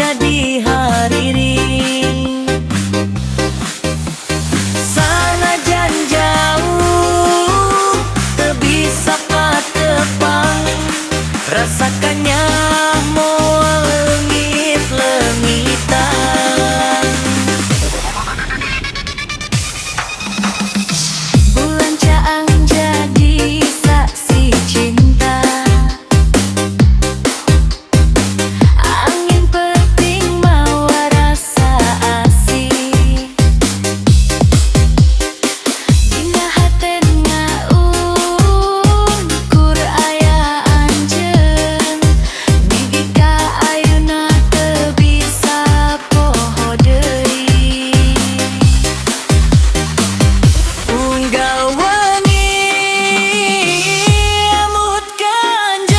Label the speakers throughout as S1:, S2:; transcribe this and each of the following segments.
S1: jadi hariri. Sanajan jauh teu bisa patepang, rasakannya moal leungit-leungitan. Bulan caang jadi saksi cinta, angin peting mawa rasa asih. Dina haten ngaun kur aya anjeun, migi ka ayeuna teu bisa poho deui. Unggal wengi amut kanjeun,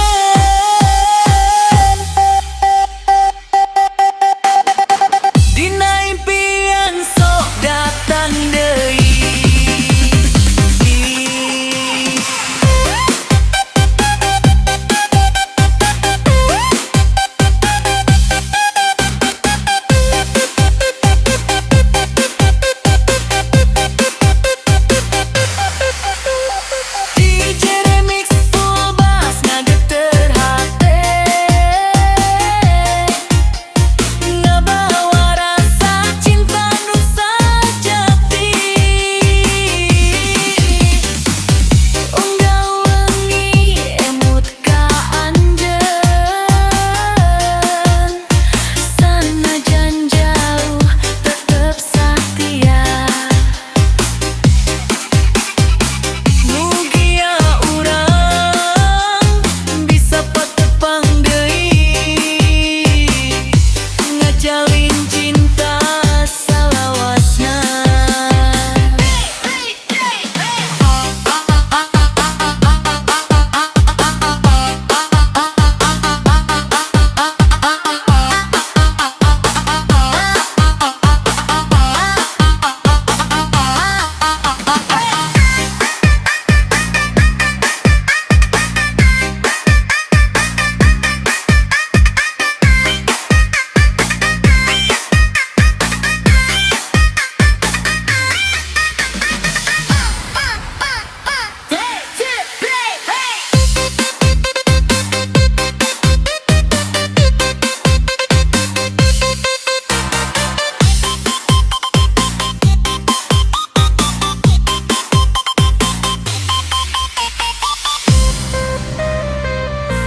S1: dina impian sok datang deui. DJ Remix full bass ngageter hate, ngabawa rasa cinta nu sajati. Unggal wengi emut ka anjeun, sanajan jauh tetep satia. Mugia urang bisa patepang deui, ngajalin cinta salawasna.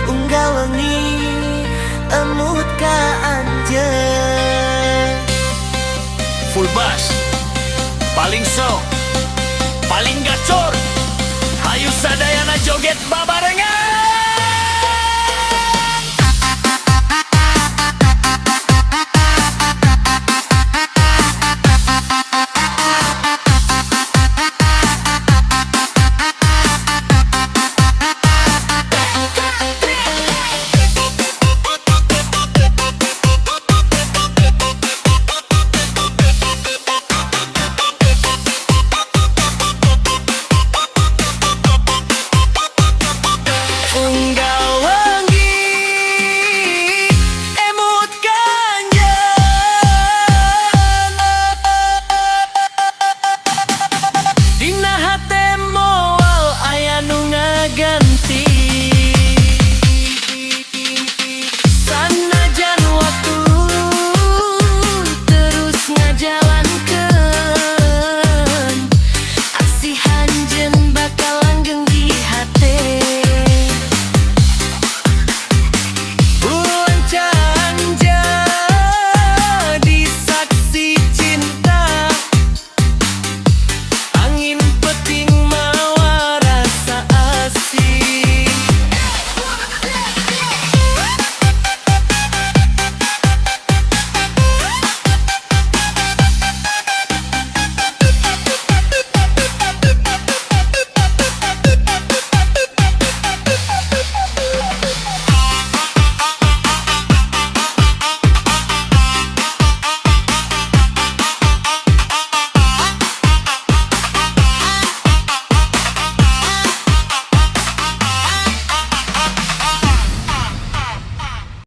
S1: Unggal wengi emut ka anjeun,
S2: Full bass, paling sok, paling gacor. Hayu sadayana joget babarengan.